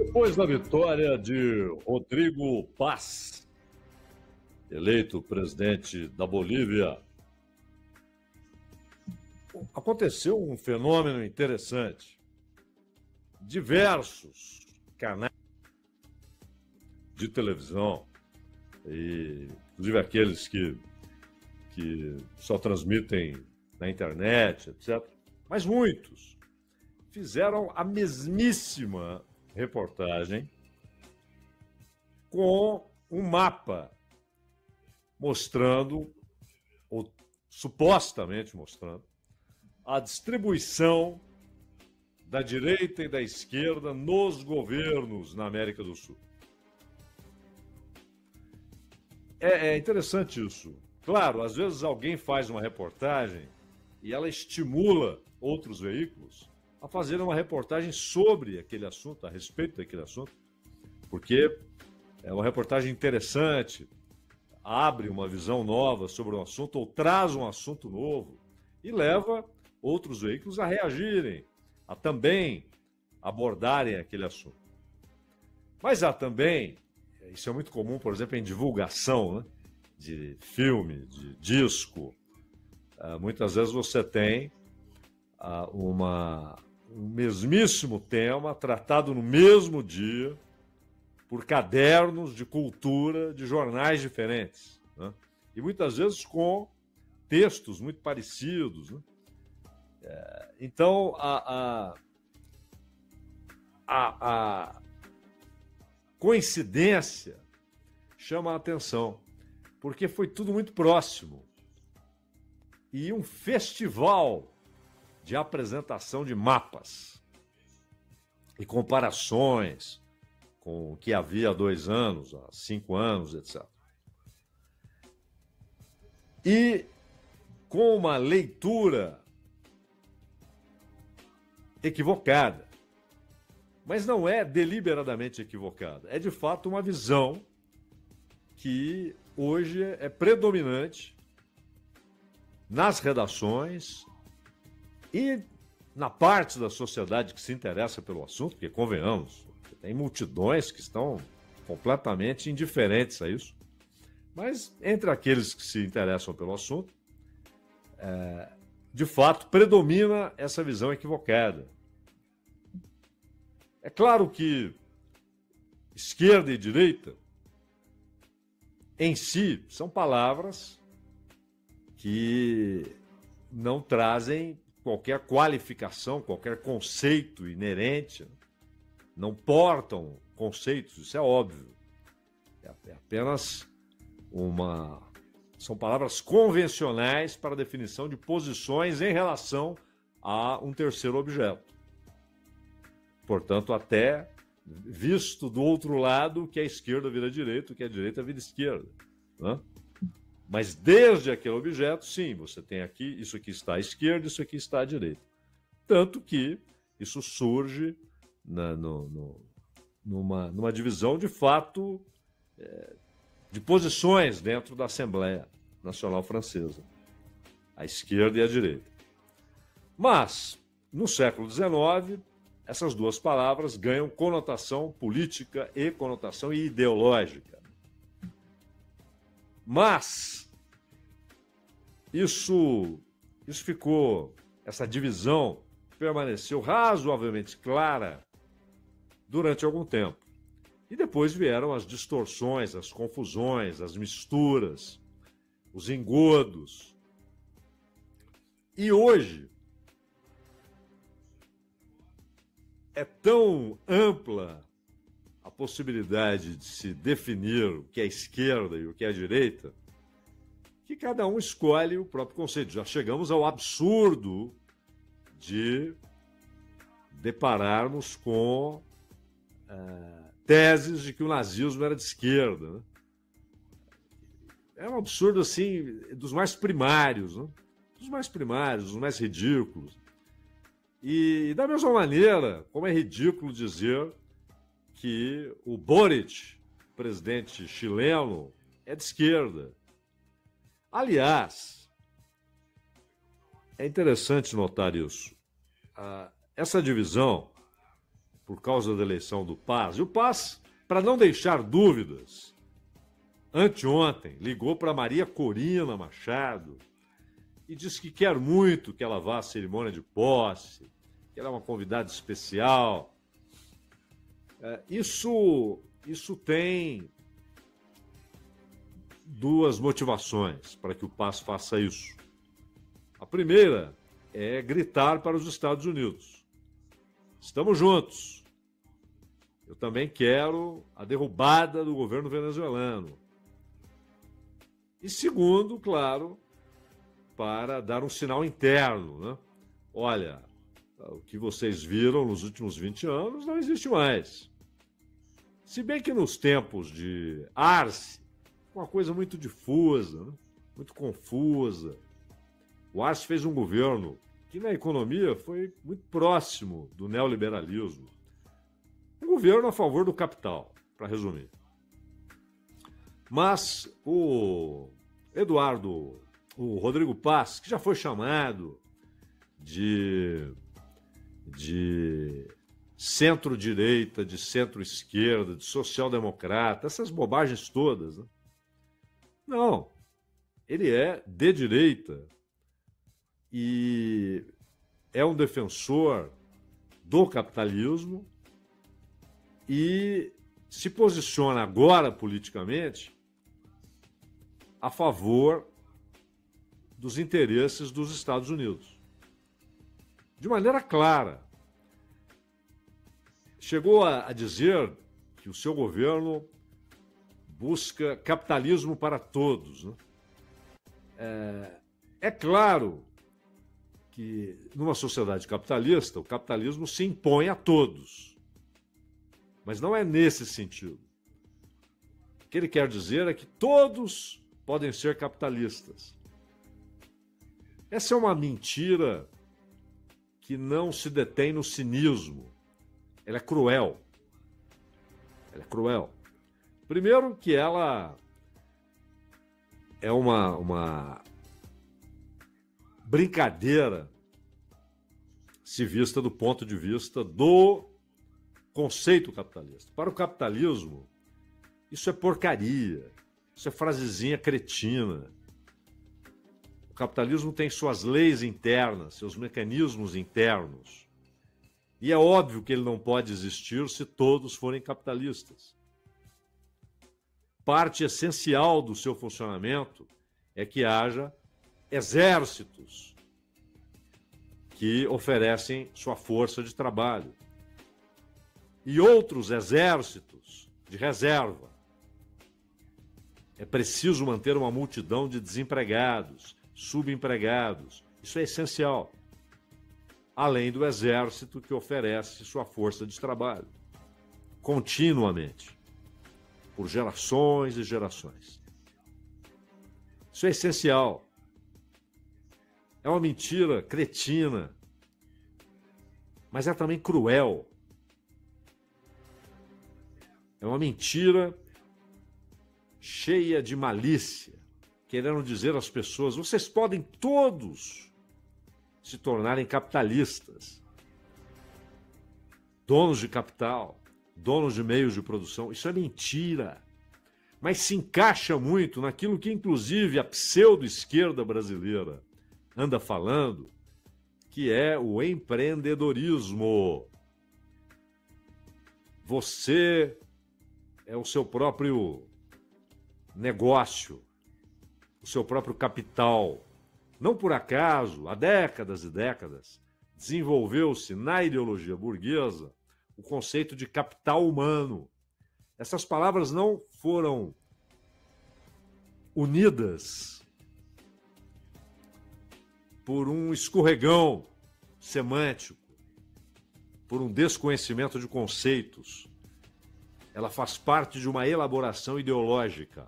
Depois da vitória de Rodrigo Paz, eleito presidente da Bolívia, aconteceu um fenômeno interessante. Diversos canais de televisão, inclusive aqueles que só transmitem na internet, etc., mas muitos fizeram a mesmíssima reportagem com um mapa mostrando, ou supostamente mostrando, a distribuição da direita e da esquerda nos governos na América do Sul. É interessante isso. Claro, às vezes alguém faz uma reportagem e ela estimula outros veículos a fazer uma reportagem sobre aquele assunto, a respeito daquele assunto, porque é uma reportagem interessante, abre uma visão nova sobre um assunto ou traz um assunto novo e leva outros veículos a reagirem, a também abordarem aquele assunto. Mas há também, isso é muito comum, por exemplo, em divulgação, né, de filme, de disco, muitas vezes você tem um mesmíssimo tema tratado no mesmo dia por cadernos de cultura de jornais diferentes, né? E muitas vezes com textos muito parecidos, né? Então, a coincidência chama a atenção, porque foi tudo muito próximo. E um festival de apresentação de mapas e comparações com o que havia há 2 anos, há 5 anos, etc. E com uma leitura equivocada. Mas não é deliberadamente equivocada. É, de fato, uma visão que hoje é predominante nas redações e na parte da sociedade que se interessa pelo assunto, porque, convenhamos, tem multidões que estão completamente indiferentes a isso. Mas entre aqueles que se interessam pelo assunto, de fato, predomina essa visão equivocada. É claro que esquerda e direita, em si, são palavras que não trazem qualquer qualificação, qualquer conceito inerente, não portam conceitos, isso é óbvio. É apenas são palavras convencionais para a definição de posições em relação a um terceiro objeto. Portanto, até visto do outro lado, que a esquerda vira direita, que a direita vira esquerda, né? Mas desde aquele objeto, sim, você tem aqui, isso aqui está à esquerda, isso aqui está à direita. Tanto que isso surge numa divisão, de fato, de posições dentro da Assembleia Nacional Francesa, a esquerda e a direita. Mas, no século XIX, essas duas palavras ganham conotação política e conotação ideológica. Mas essa divisão permaneceu razoavelmente clara durante algum tempo. E depois vieram as distorções, as confusões, as misturas, os engodos. E hoje é tão ampla a possibilidade de se definir o que é esquerda e o que é direita, que cada um escolhe o próprio conceito. Já chegamos ao absurdo de depararmos com teses de que o nazismo era de esquerda, né? É um absurdo, assim, dos mais primários, né? Dos mais primários, dos mais ridículos. E da mesma maneira, como é ridículo dizer que o Boric, presidente chileno, é de esquerda. Aliás, é interessante notar isso. Essa divisão por causa da eleição do Paz. E o Paz, para não deixar dúvidas, anteontem ligou para Maria Corina Machado e disse que quer muito que ela vá à cerimônia de posse, que ela é uma convidada especial. Isso tem duas motivações para que o Paz faça isso. A primeira é gritar para os Estados Unidos: estamos juntos. Eu também quero a derrubada do governo venezuelano. E segundo, claro, para dar um sinal interno, né? Olha, o que vocês viram nos últimos 20 anos não existe mais. Se bem que nos tempos de Arce, uma coisa muito difusa, né? Muito confusa. O Arce fez um governo que na economia foi muito próximo do neoliberalismo. Um governo a favor do capital, para resumir. Mas o Rodrigo Paz, que já foi chamado de centro-direita, de centro-esquerda, de social-democrata, essas bobagens todas, né? Não, ele é de direita e é um defensor do capitalismo e se posiciona agora politicamente a favor dos interesses dos Estados Unidos. De maneira clara. Chegou a dizer que o seu governo busca capitalismo para todos, né? É claro que numa sociedade capitalista, o capitalismo se impõe a todos. Mas não é nesse sentido. O que ele quer dizer é que todos podem ser capitalistas. Essa é uma mentira que não se detém no cinismo. Ela é cruel. Ela é cruel. Primeiro que ela é uma brincadeira se vista do ponto de vista do conceito capitalista. Para o capitalismo, isso é porcaria, isso é frasezinha cretina. O capitalismo tem suas leis internas, seus mecanismos internos. E é óbvio que ele não pode existir se todos forem capitalistas. Parte essencial do seu funcionamento é que haja exércitos que oferecem sua força de trabalho e outros exércitos de reserva. É preciso manter uma multidão de desempregados, subempregados. Isso é essencial. Além do exército que oferece sua força de trabalho continuamente, por gerações e gerações. Isso é essencial. É uma mentira cretina, mas é também cruel. É uma mentira cheia de malícia, querendo dizer às pessoas: vocês podem todos se tornarem capitalistas, donos de capital, donos de meios de produção. Isso é mentira, mas se encaixa muito naquilo que inclusive a pseudo-esquerda brasileira anda falando, que é o empreendedorismo. Você é o seu próprio negócio, o seu próprio capital. Não por acaso, há décadas e décadas, desenvolveu-se na ideologia burguesa o conceito de capital humano. Essas palavras não foram unidas por um escorregão semântico, por um desconhecimento de conceitos. Ela faz parte de uma elaboração ideológica.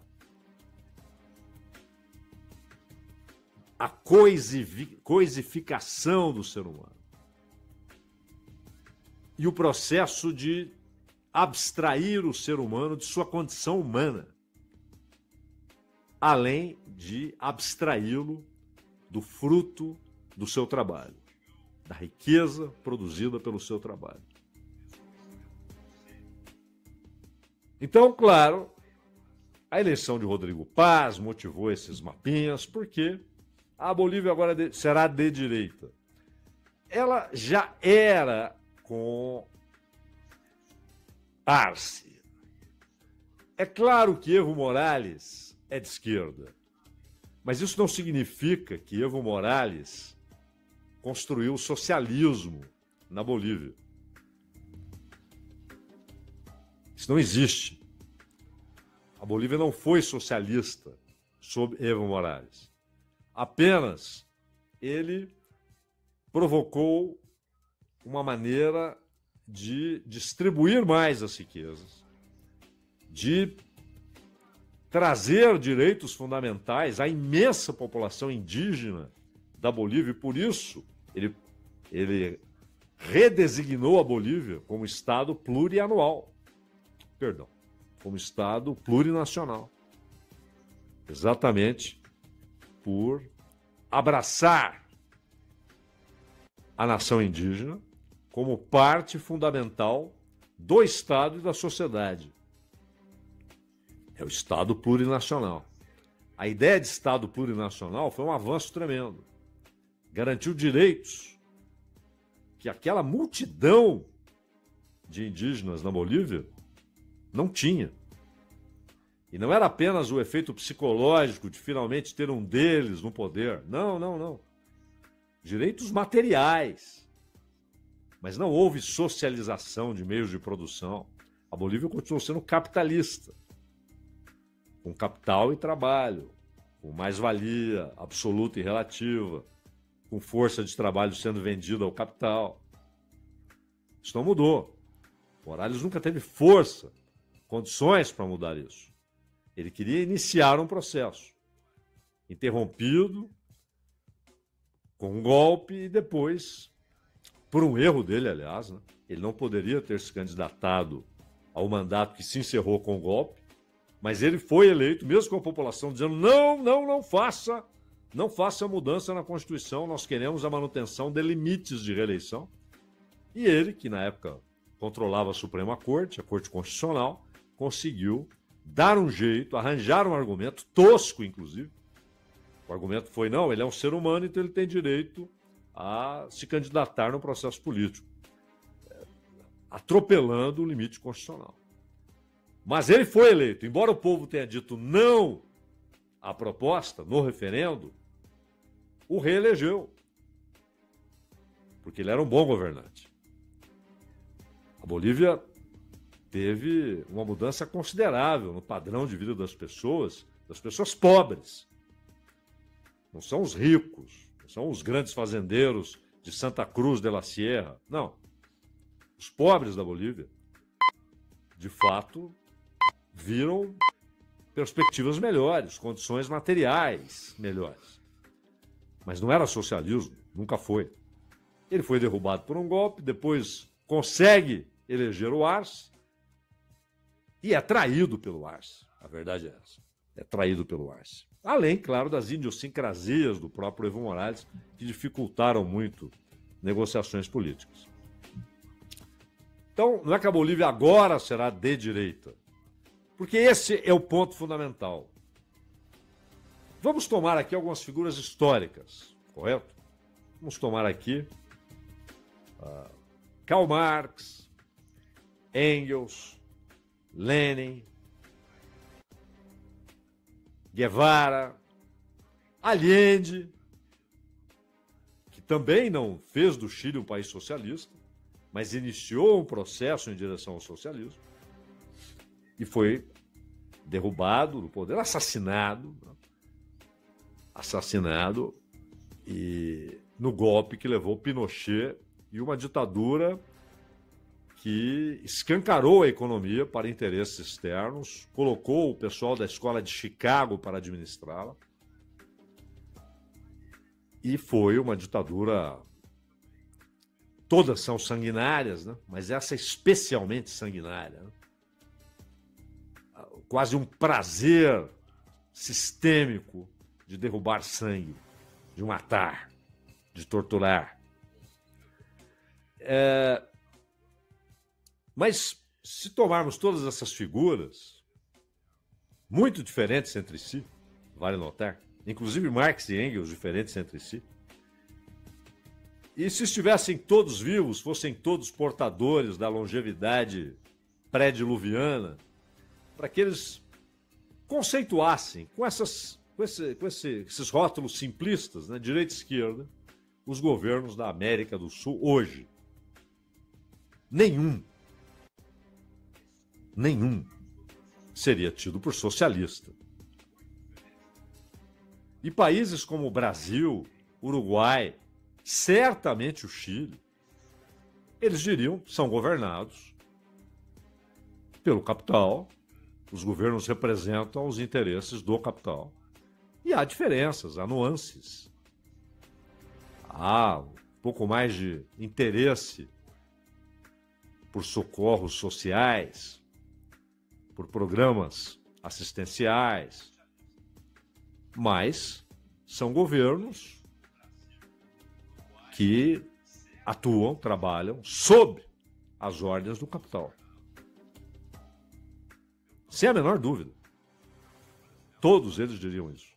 A coisificação do ser humano. E o processo de abstrair o ser humano de sua condição humana, além de abstraí-lo do fruto do seu trabalho, da riqueza produzida pelo seu trabalho. Então, claro, a eleição de Rodrigo Paz motivou esses mapinhas, porque a Bolívia agora será de direita. Ela já era com Arce. É claro que Evo Morales é de esquerda, mas isso não significa que Evo Morales construiu o socialismo na Bolívia. Isso não existe. A Bolívia não foi socialista sob Evo Morales. Apenas ele provocou uma maneira de distribuir mais as riquezas, de trazer direitos fundamentais à imensa população indígena da Bolívia, e por isso ele redesignou a Bolívia como Estado plurianual. Perdão, como Estado plurinacional. Exatamente por abraçar a nação indígena como parte fundamental do Estado e da sociedade. É o Estado plurinacional. A ideia de Estado plurinacional foi um avanço tremendo. Garantiu direitos que aquela multidão de indígenas na Bolívia não tinha. E não era apenas o efeito psicológico de finalmente ter um deles no poder. Não, não, não. Direitos materiais. Mas não houve socialização de meios de produção. A Bolívia continuou sendo capitalista, com capital e trabalho, com mais-valia absoluta e relativa, com força de trabalho sendo vendida ao capital. Isso não mudou. Morales nunca teve força, condições para mudar isso. Ele queria iniciar um processo, interrompido, com um golpe e depois, por um erro dele, aliás, né? Ele não poderia ter se candidatado ao mandato que se encerrou com o golpe, mas ele foi eleito, mesmo com a população dizendo não faça mudança na Constituição, nós queremos a manutenção de limites de reeleição. E ele, que na época controlava a Suprema Corte, a Corte Constitucional, conseguiu dar um jeito, arranjar um argumento, tosco inclusive. O argumento foi, não, ele é um ser humano, então ele tem direito a se candidatar no processo político, atropelando o limite constitucional. Mas ele foi eleito, embora o povo tenha dito não à proposta, no referendo, o reelegeu, porque ele era um bom governante. A Bolívia teve uma mudança considerável no padrão de vida das pessoas pobres. Não são os ricos, não são os grandes fazendeiros de Santa Cruz de la Sierra, não. Os pobres da Bolívia, de fato, viram perspectivas melhores, condições materiais melhores. Mas não era socialismo, nunca foi. Ele foi derrubado por um golpe, depois consegue eleger o Arce e é traído pelo Arce. A verdade é essa. É traído pelo Arce. Além, claro, das idiosincrasias do próprio Evo Morales, que dificultaram muito negociações políticas. Então, não é que a Bolívia agora será de direita, porque esse é o ponto fundamental. Vamos tomar aqui algumas figuras históricas, correto? Vamos tomar aqui Karl Marx, Engels, Lenin, Guevara, Allende, que também não fez do Chile um país socialista, mas iniciou um processo em direção ao socialismo e foi derrubado do poder, assassinado e no golpe que levou Pinochet e uma ditadura que escancarou a economia para interesses externos, colocou o pessoal da escola de Chicago para administrá-la e foi uma ditadura. Todas são sanguinárias, né? Mas essa é especialmente sanguinária, né? Quase um prazer sistêmico de derrubar sangue, de matar, de torturar. Mas se tomarmos todas essas figuras, muito diferentes entre si, vale notar, inclusive Marx e Engels diferentes entre si, e se estivessem todos vivos, fossem todos portadores da longevidade pré-diluviana, para que eles conceituassem com esses rótulos simplistas, né, direita e esquerda, os governos da América do Sul hoje. Nenhum seria tido por socialista. E países como o Brasil, Uruguai, certamente o Chile, eles diriam que são governados pelo capital, os governos representam os interesses do capital. E há diferenças, há nuances. Há um pouco mais de interesse por socorros sociais, por programas assistenciais, mas são governos que atuam, trabalham sob as ordens do capital. Sem a menor dúvida. Todos eles diriam isso.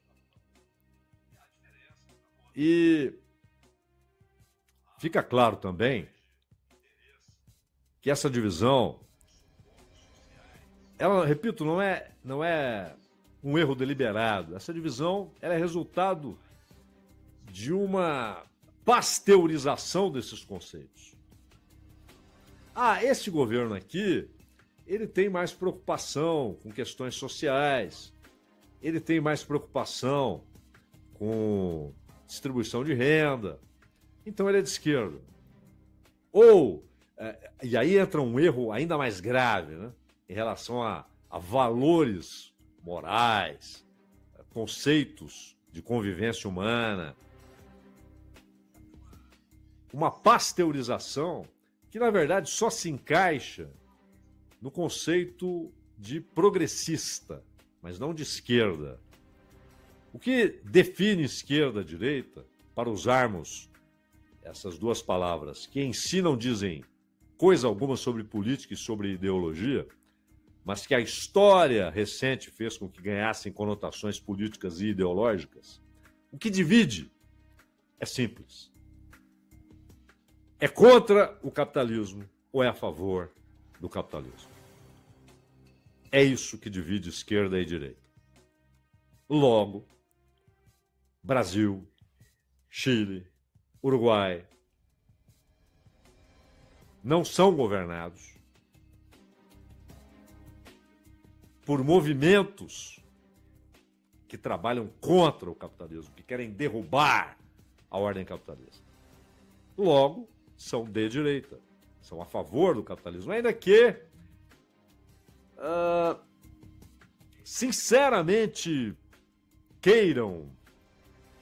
E fica claro também que essa divisão, ela, repito, não é um erro deliberado. Essa divisão ela é resultado de uma pasteurização desses conceitos. Esse governo aqui, ele tem mais preocupação com questões sociais, ele tem mais preocupação com distribuição de renda, então ele é de esquerda. E aí entra um erro ainda mais grave, né, em relação a valores morais, conceitos de convivência humana. Uma pasteurização que, na verdade, só se encaixa no conceito de progressista, mas não de esquerda. O que define esquerda e direita, para usarmos essas duas palavras, que em si não dizem coisa alguma sobre política e sobre ideologia, mas que a história recente fez com que ganhassem conotações políticas e ideológicas, o que divide é simples. É contra o capitalismo ou é a favor do capitalismo? É isso que divide esquerda e direita. Logo, Brasil, Chile, Uruguai não são governados por movimentos que trabalham contra o capitalismo, que querem derrubar a ordem capitalista. Logo, são de direita, são a favor do capitalismo, ainda que sinceramente queiram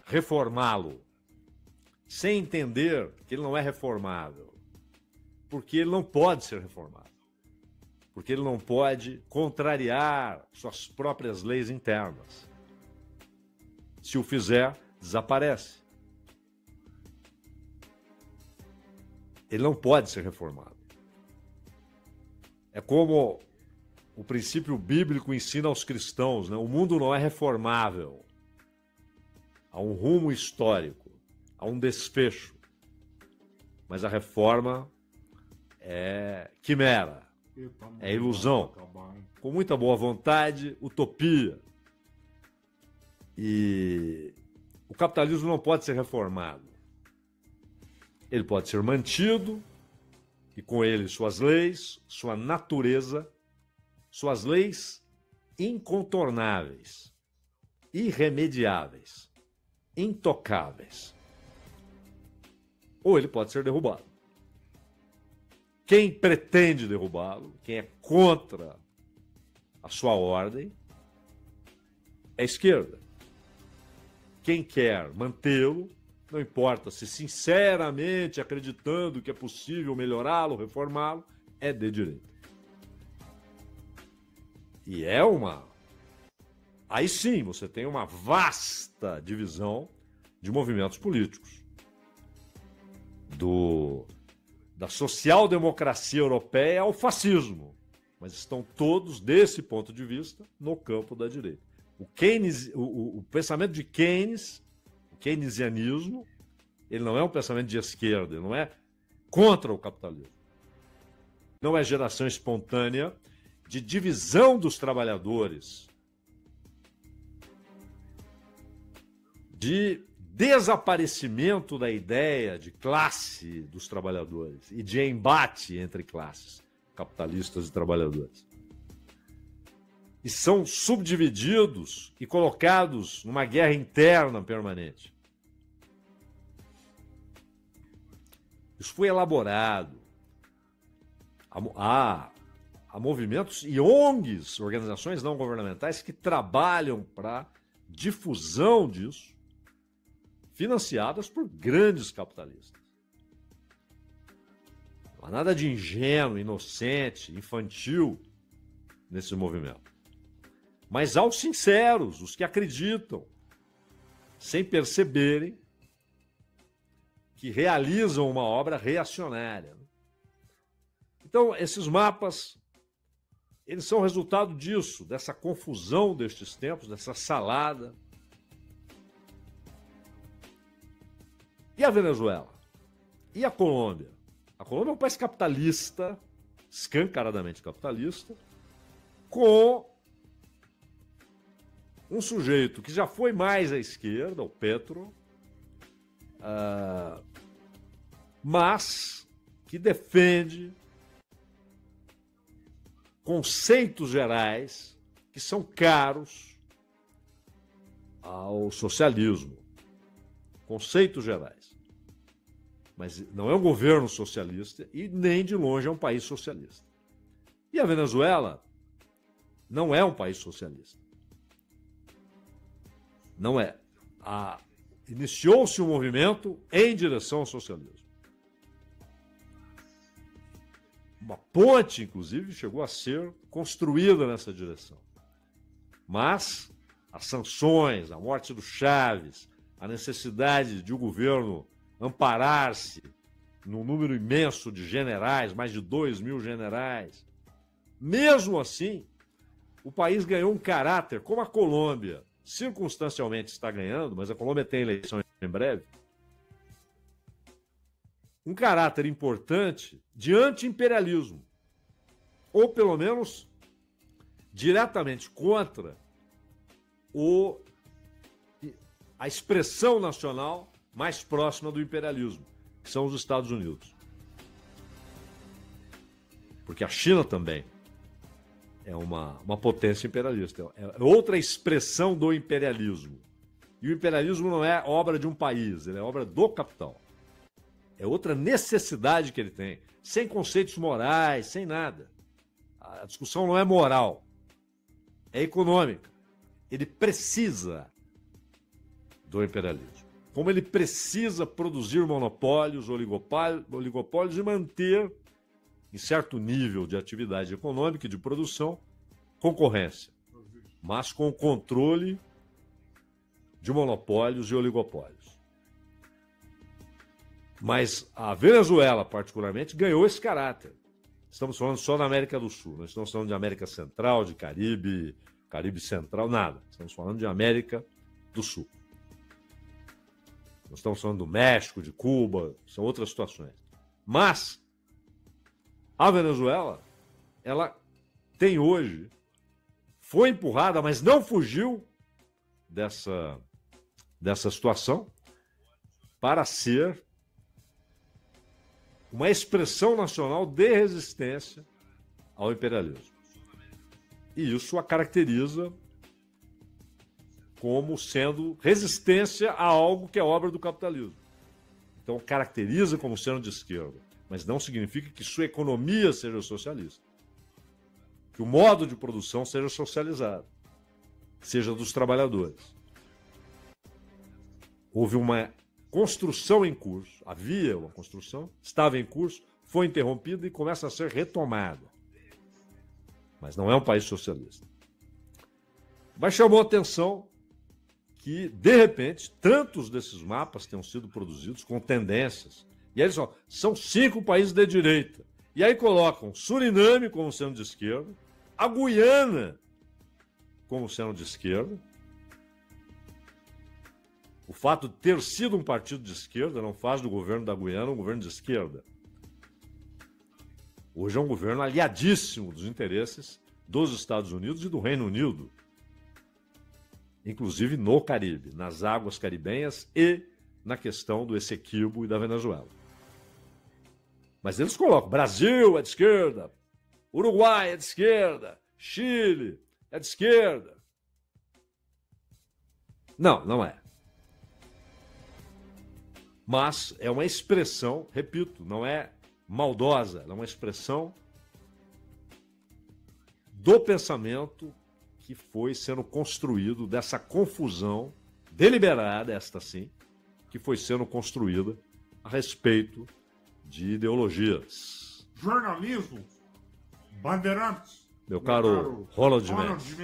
reformá-lo, sem entender que ele não é reformável, porque ele não pode ser reformado, porque ele não pode contrariar suas próprias leis internas. Se o fizer, desaparece. Ele não pode ser reformado. É como o princípio bíblico ensina aos cristãos, né? O mundo não é reformável. Há um rumo histórico, há um desfecho. Mas a reforma é quimera, é ilusão. Com muita boa vontade, utopia. E o capitalismo não pode ser reformado. Ele pode ser mantido, e com ele suas leis, sua natureza, suas leis incontornáveis, irremediáveis, intocáveis. Ou ele pode ser derrubado. Quem pretende derrubá-lo, quem é contra a sua ordem, é a esquerda. Quem quer mantê-lo, não importa se sinceramente acreditando que é possível melhorá-lo, reformá-lo, é de direita. E aí sim, você tem uma vasta divisão de movimentos políticos. Da social-democracia europeia ao fascismo. mas estão todos, desse ponto de vista, no campo da direita. O pensamento de Keynes, o keynesianismo, ele não é um pensamento de esquerda, ele não é contra o capitalismo. Não é geração espontânea de divisão dos trabalhadores, de desaparecimento da ideia de classe dos trabalhadores e de embate entre classes, capitalistas e trabalhadores. E são subdivididos e colocados numa guerra interna permanente. Isso foi elaborado. Há movimentos e ONGs, organizações não governamentais, que trabalham para difusão disso, financiadas por grandes capitalistas. Não há nada de ingênuo, inocente, infantil nesse movimento. Mas há os sinceros, os que acreditam, sem perceberem que realizam uma obra reacionária. Então, esses mapas, eles são resultado disso, dessa confusão destes tempos, dessa salada. E a Venezuela? E a Colômbia? A Colômbia é um país capitalista, escancaradamente capitalista, com um sujeito que já foi mais à esquerda, o Petro, mas que defende conceitos gerais que são caros ao socialismo. Conceitos gerais. Mas não é um governo socialista e nem de longe é um país socialista. E a Venezuela não é um país socialista. Não é. Iniciou-se um movimento em direção ao socialismo. Uma ponte, inclusive, chegou a ser construída nessa direção. Mas as sanções, a morte do Chávez, a necessidade de o governo amparar-se num número imenso de generais, mais de 2.000 generais. Mesmo assim, o país ganhou um caráter, como a Colômbia circunstancialmente está ganhando, mas a Colômbia tem eleição em breve, um caráter importante de anti-imperialismo, ou pelo menos diretamente contra a expressão nacional mais próxima do imperialismo, que são os Estados Unidos. Porque a China também é uma potência imperialista, é outra expressão do imperialismo. E o imperialismo não é obra de um país, ele é obra do capital. É outra necessidade que ele tem, sem conceitos morais, sem nada. A discussão não é moral, é econômica. Ele precisa do imperialismo. Como ele precisa produzir monopólios, oligopólios e manter, em certo nível de atividade econômica e de produção, concorrência, mas com o controle de monopólios e oligopólios. Mas a Venezuela, particularmente, ganhou esse caráter. Estamos falando só da América do Sul, não estamos falando de América Central, de Caribe Central, nada. Estamos falando de América do Sul. Nós estamos falando do México, de Cuba, são outras situações. Mas a Venezuela, ela tem hoje, foi empurrada, mas não fugiu dessa situação para ser uma expressão nacional de resistência ao imperialismo. E isso a caracteriza como sendo resistência a algo que é obra do capitalismo. Então, caracteriza como sendo de esquerda, mas não significa que sua economia seja socialista. Que o modo de produção seja socializado, seja dos trabalhadores. Houve uma construção em curso, havia uma construção, estava em curso, foi interrompida e começa a ser retomada. Mas não é um país socialista. Mas chamou a atenção que, de repente, tantos desses mapas tenham sido produzidos com tendências. E eles são 5 países de direita. E aí colocam Suriname como sendo de esquerda, a Guiana como sendo de esquerda. O fato de ter sido um partido de esquerda não faz do governo da Guiana um governo de esquerda. Hoje é um governo aliadíssimo dos interesses dos Estados Unidos e do Reino Unido, inclusive no Caribe, nas águas caribenhas e na questão do Essequibo e da Venezuela. Mas eles colocam, Brasil é de esquerda, Uruguai é de esquerda, Chile é de esquerda. Não, não é. Mas é uma expressão, repito, não é maldosa, é uma expressão do pensamento que foi sendo construído, dessa confusão deliberada, esta sim, que foi sendo construída a respeito de ideologias. Jornalismo, Bandeirantes. Meu caro Ronald Mendes.